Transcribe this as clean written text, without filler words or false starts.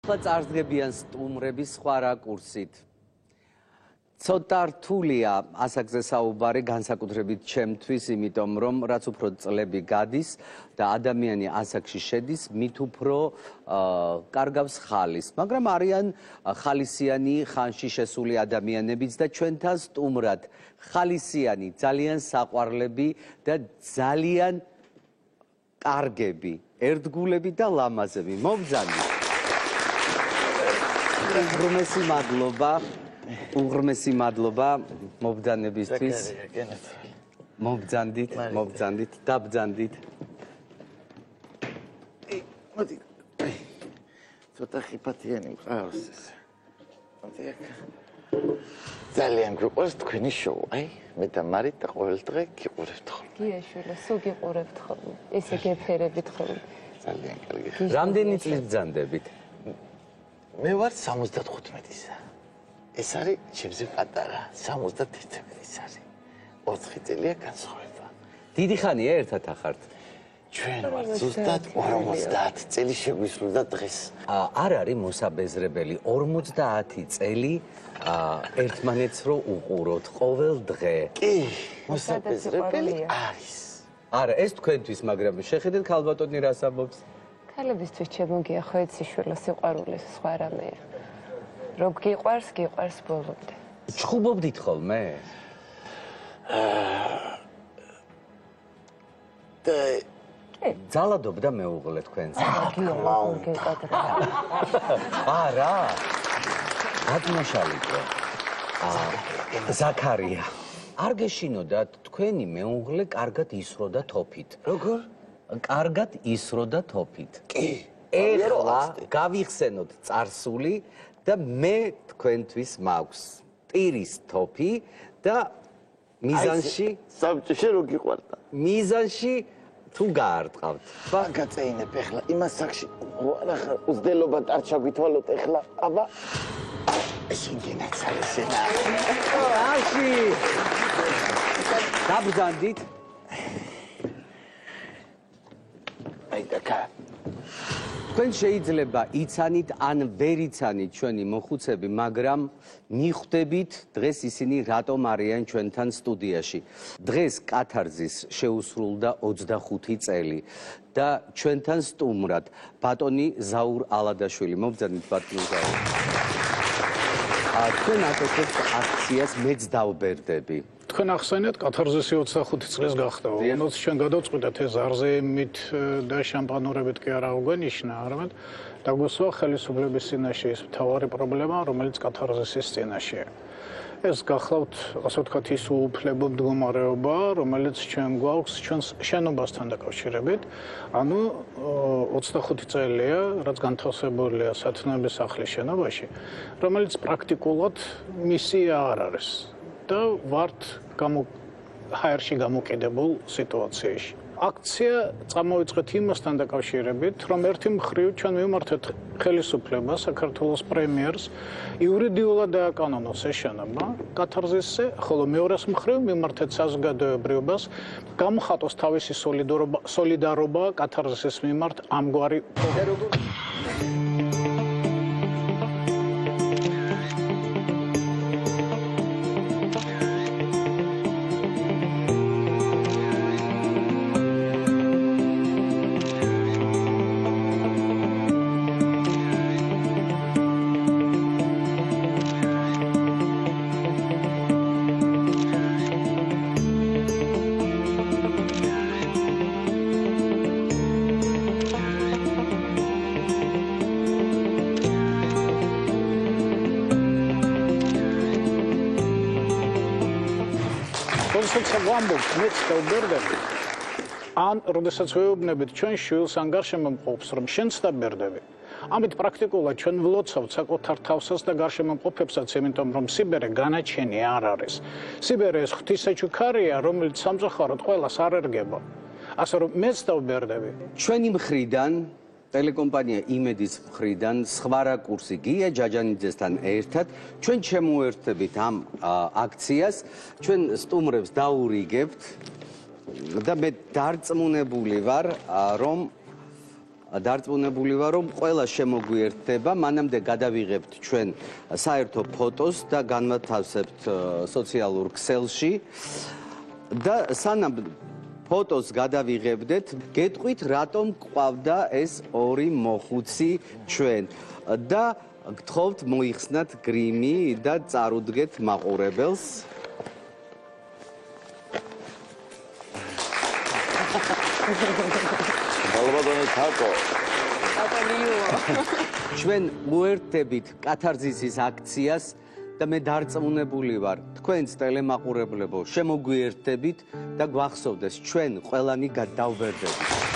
ახლა წარსდგებიან სტუმრების სხვა რაკურსით. ცოტა რთულია ასაკზე საუბარი, განსაკუთრებით ჩემთვის, იმიტომ რომ რაც უფრო წლები გადის და ადამიანი ასაკში შედის, მით უფრო კარგავს ხალის. მაგრამ არიან ხალისიანი ხანში შესული ადამიანებიც და ჩვენთან სტუმრად ხალისიანი, ძალიან საყვარლები და ძალიან კარგები, ერთგულები და ლამაზები. მოგზავნით. უღრმესი მადლობა მობრძანებისთვის. მობრძანდით, დაბრძანდით. ცოტა ხიფათიანი მყავს ეს. ძალიან გვიყვარს თქვენი შოუ, აი, მე და მარიტა ყოველ დღე გიყურებთ ხოლმე. გიაშვილო, სულ გიყურებთ ხოლმე. ესე გეფერებით ხოლმე. ძალიან კარგი. რამდენი წლის ბრძანდებით? მე ვარ 75-ისა. ეს არის ჩემზე პატარა, 71 ის არის. 4 წელია განსხვავება. დიდი ხანია ერთად ახართ? ჩვენ ვართ ზუსტად 50 წელი შეგვისრულდა დღეს. არ არის მოსაბეზრებელი 50 წელი ერთმანეთს რო უყუროთ ყოველ დღე. კი, მოსაბეზრებელი არის. არა, ეს თქვენთვის, მაგრამ შეხედეთ ქალბატონი რას ამბობს. ქალებისთვის ჩემოგია ხო ეციშვილო სიყვარული სხვა რამეა. რო გიყვარს ბოლომდე. ჩხუბობდით ხოლმე? და ძალადობდა მეუღლე თქვენს. არა. ადმოშალიკო. ზაქარია. არ გეშინოდათ თქვენი მეუღლე კარგად ისროდა თოფით. როგორ? კარგად ისროდა თოფით. კი. ეხლა გავიხსენოთ წარსული და მე თქვენთვის მაქვს პირის თოფი და მიზანში საბჭოში რო გიყვარდა. მიზანში თუ გაარტყავთ. გაწეინებ ეხლა იმას სახში. არა ხარ უძდელობა ტარჩა გითვალოთ ეხლა. აბა შინგენაც ალესენა. აში. დაბრძანდით. აი დაკა. თქვენ შეიძლება იცანით ან ვერ იცანით ჩვენი მოხუცები, მაგრამ მიხვდებით დღეს ისინი რატომ არიან ჩვენთან სტუდიაში. დღეს კათარზის შეუსრულდა 25 წელი და ჩვენთან სტუმრად ბატონი ზაურ ალადაშვილი. მობრძანით ბატონი ზაურ. თქვენ აკეთებთ აქციას მეც დავბერდები. თქვენ ახსენეთ კათარზისი 25 წლის გახდა. უნდათ ჩვენ გადავწყვიტეთ ეს არზეებით და შამპანურებით კი არა უგვენიშნა, არამედ დაგვესვა ხელისუფლების წინაშე ის მთავარი პრობლემა, რომელიც კათარზისის წინაშეა. ეს გახლავთ, ასე ვთქვათ, ის უუფლებო მდგომარეობა, რომელიც ჩვენ გვაქვს ჩვენს შენობასთან დაკავშირებით. ანუ 25 წელია, რაც განთავსებულია სათნოების სახლის შენობაში, რომელიც პრაქტიკულად მისია არ არის. და ვართ ჰაერში გამოკიდებულ სიტუაციაში. აქცია წამოვიწყეთ იმასთან დაკავშირებით, რომ ერთი მხრივ ჩვენ მივმართეთ ხელისუფლებას, საქართველოს პრემიერს, იურიდიულად დააკანონოს ეს შენობა კათარზისზე, ხოლო მეორეს მხრივ მივმართეთ საზოგადოებრიობას, გამოხატოს თავისი სოლიდარობა კათარზისის მიმართ ამგვარი ან როდესაც ვეუბნებით ჩვენ შვილს ან გარშემომყოფს, რომ შენც დაბერდები. ამით პრაქტიკულად ჩვენ ვლოცავთ საკუთარ თავსას და გარშემომყოფებსაც, იმიტომ რომ სიბერე განაჩენი არ არის. სიბერე ეს ღვთისაჩუ ქარია, რომელიც სამწუხაროდ ყველას არ ერგება. ასე რომ მეც დავბერდები. ჩვენი მხრიდან ტელეკომპანია იმედის მხრიდან სხვა რაკურსი გია ჯაჯანიძესთან ერთად ჩვენ შემოერთებით ამ აქციას, ჩვენ სტუმრებს დაურიგებთ და მე დარწმუნებული ვარ, რომ დარწმუნებული ვარ, რომ ყველა შემოგვიერთდება, მანამდე გადავიღებთ ჩვენ საერთო ფოტოს და განვათავსებთ სოციალურ ქსელში და სანამ ფოტოს გადავიღებდეთ, გეტყვით, რატომ გვყავდა ეს ორი მოხუცი ჩვენ და გთხოვთ მოიხსნათ გრიმი და წარუდგეთ მაყურებელს. ალბათ თაკო. ჩვენ უერთდებით კათარზისის აქციას და მე დარწმუნებული ვარ, თქვენც ტელემაყურებლებო, შემოგვიერთდებით და გვახსოვდეს, ჩვენ ყველანი გადავბერდებით.